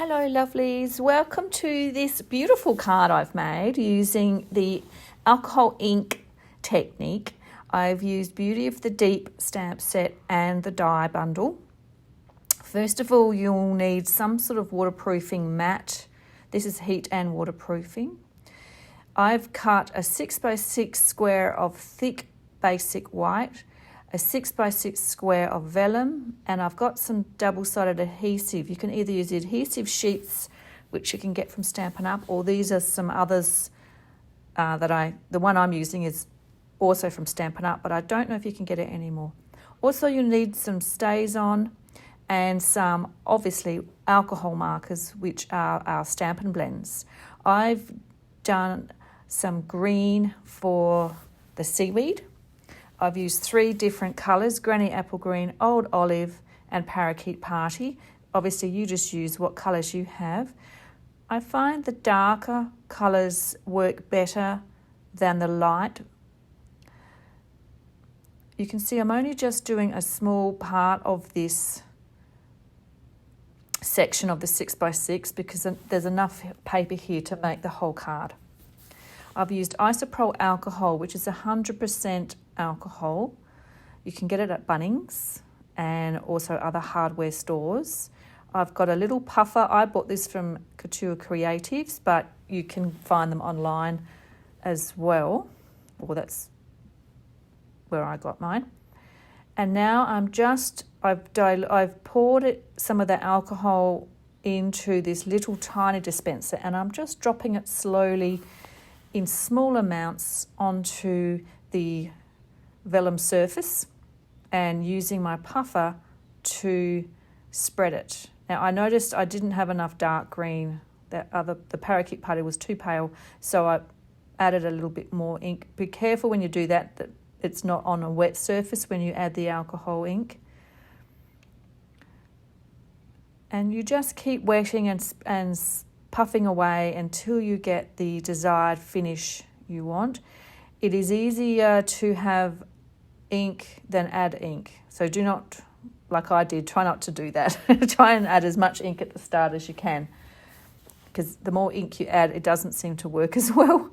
Hello lovelies, welcome to this beautiful card I've made using the alcohol ink technique. I've used Beauty of the Deep stamp set and the die bundle. First of all, you'll need some sort of waterproofing mat. This is heat and waterproofing. I've cut a 6x6 square of thick basic white, a 6x6 square of vellum, and I've got some double-sided adhesive. You can either use the adhesive sheets, which you can get from Stampin' Up, or these are some others the one I'm using is also from Stampin' Up, but I don't know if you can get it anymore. Also, you need some Stazon and some, obviously, alcohol markers, which are our Stampin'Blends. I've done some green for the seaweed. I've used 3 different colours, Granny Apple Green, Old Olive and Parakeet Party. Obviously you just use what colours you have. I find the darker colours work better than the light. You can see I'm only just doing a small part of this section of the 6x6 because there's enough paper here to make the whole card. I've used isopropyl alcohol, which is 100% alcohol. You can get it at Bunnings and also other hardware stores. I've got a little puffer. I bought this from Couture Creatives, but you can find them online as well. Well, that's where I got mine. And now I've poured some of the alcohol into this little tiny dispenser, and I'm just dropping it slowly in small amounts onto the vellum surface and using my puffer to spread it. Now I noticed I didn't have enough dark green. The Parakeet Party was too pale, so I added a little bit more ink. Be careful when you do that it's not on a wet surface when you add the alcohol ink. And you just keep wetting and puffing away until you get the desired finish you want. It is easier to have ink than add ink. So do not, like I did, try not to do that. Try and add as much ink at the start as you can, because the more ink you add, it doesn't seem to work as well.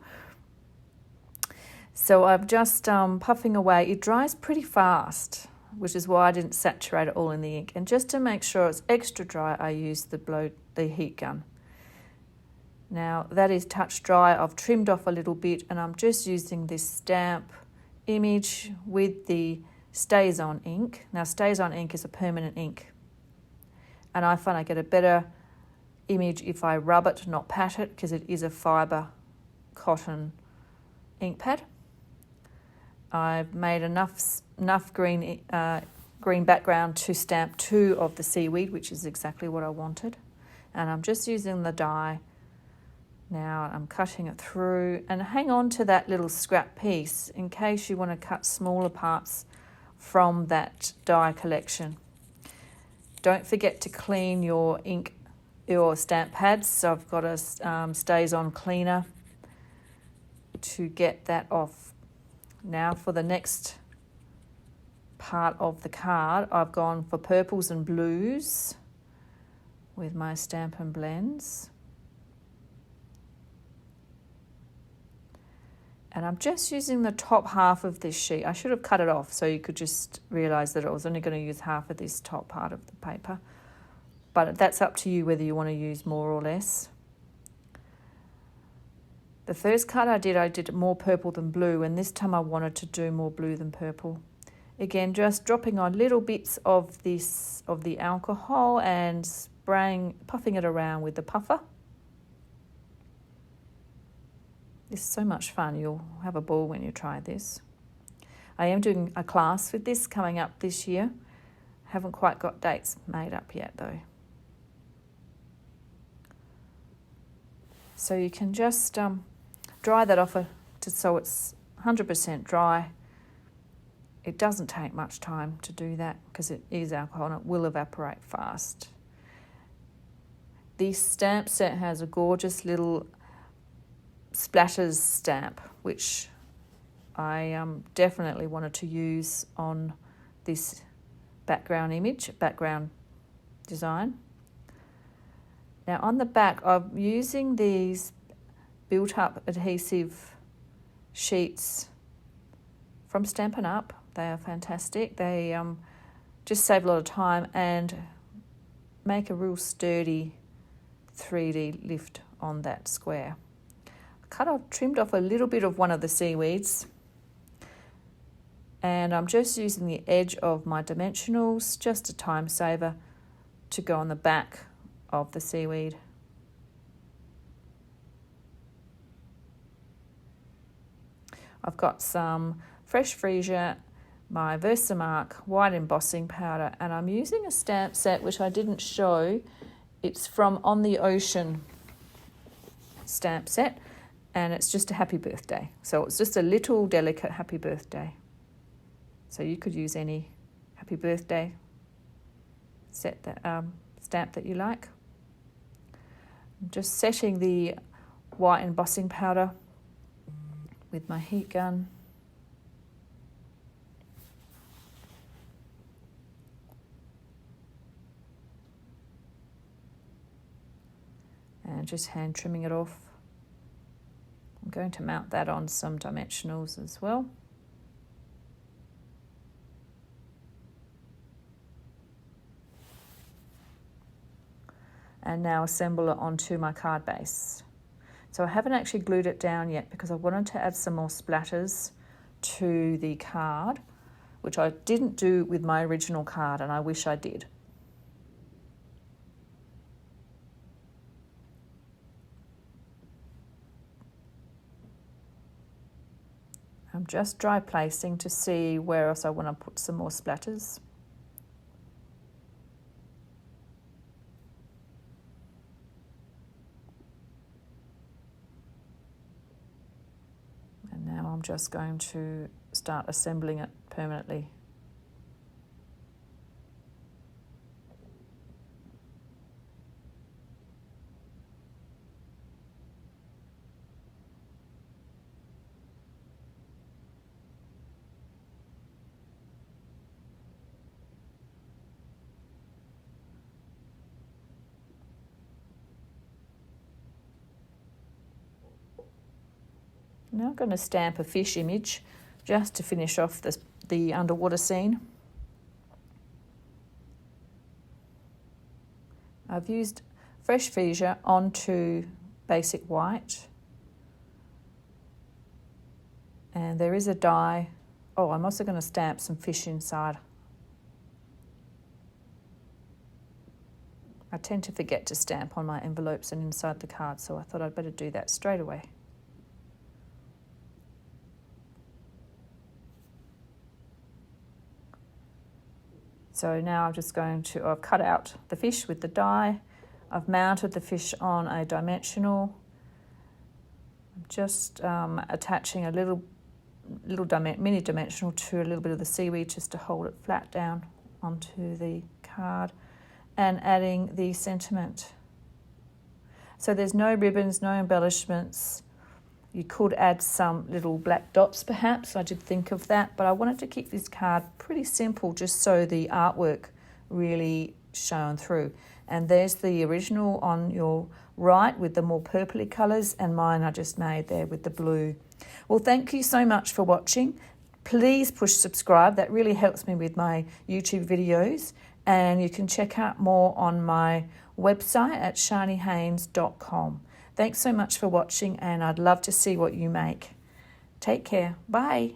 So I'm just puffing away. It dries pretty fast, which is why I didn't saturate it all in the ink. And just to make sure it's extra dry, I used the heat gun. Now that is touch dry. I've trimmed off a little bit and I'm just using this stamp image with the Stazon ink. Now Stazon ink is a permanent ink, and I find I get a better image if I rub it, not pat it, because it is a fibre cotton ink pad. I've made enough green background to stamp 2 of the seaweed, which is exactly what I wanted. And I'm just using the die. Now I'm cutting it through, and hang on to that little scrap piece in case you want to cut smaller parts from that die collection. Don't forget to clean your stamp pads. So I've got a Stazon cleaner to get that off. Now for the next part of the card, I've gone for purples and blues with my Stampin'Blends. And I'm just using the top half of this sheet. I should have cut it off so you could just realise that I was only going to use half of this top part of the paper. But that's up to you whether you want to use more or less. The first cut I did more purple than blue, and this time I wanted to do more blue than purple. Again, just dropping on little bits of the alcohol and puffing it around with the puffer. This is so much fun. You'll have a ball when you try this. I am doing a class with this coming up this year. Haven't quite got dates made up yet though. So you can just dry that off so it's 100% dry. It doesn't take much time to do that because it is alcohol and it will evaporate fast. This stamp set has a gorgeous little splatters stamp, which I definitely wanted to use on this background design. Now on the back, I'm using these built-up adhesive sheets from Stampin' Up. They are fantastic. They just save a lot of time and make a real sturdy 3D lift on that square. Trimmed off a little bit of one of the seaweeds, and I'm just using the edge of my dimensionals, just a time saver, to go on the back of the seaweed. I've got some fresh Freesia, my Versamark white embossing powder, and I'm using a stamp set which I didn't show. It's from On the Ocean stamp set, and it's just a happy birthday. So it's just a little delicate happy birthday. So you could use any happy birthday set that stamp that you like. I'm just setting the white embossing powder with my heat gun. And just hand trimming it off. I'm going to mount that on some dimensionals as well. And now assemble it onto my card base. So I haven't actually glued it down yet because I wanted to add some more splatters to the card, which I didn't do with my original card, and I wish I did. I'm just dry placing to see where else I want to put some more splatters. And now I'm just going to start assembling it permanently. Now I'm going to stamp a fish image just to finish off the underwater scene. I've used fresh Freesia onto basic white. And there is a die. Oh, I'm also going to stamp some fish inside. I tend to forget to stamp on my envelopes and inside the card, so I thought I'd better do that straight away. So now I'm just going to, I've cut out the fish with the die. I've mounted the fish on a dimensional. I'm just attaching a little mini dimensional to a little bit of the seaweed just to hold it flat down onto the card, and adding the sentiment. So there's no ribbons, no embellishments. You could add some little black dots perhaps, I did think of that, but I wanted to keep this card pretty simple just so the artwork really shone through. And there's the original on your right with the more purpley colours, and mine I just made there with the blue. Well, thank you so much for watching. Please push subscribe, that really helps me with my YouTube videos, and you can check out more on my website at shanihaines.com. Thanks so much for watching, and I'd love to see what you make. Take care. Bye.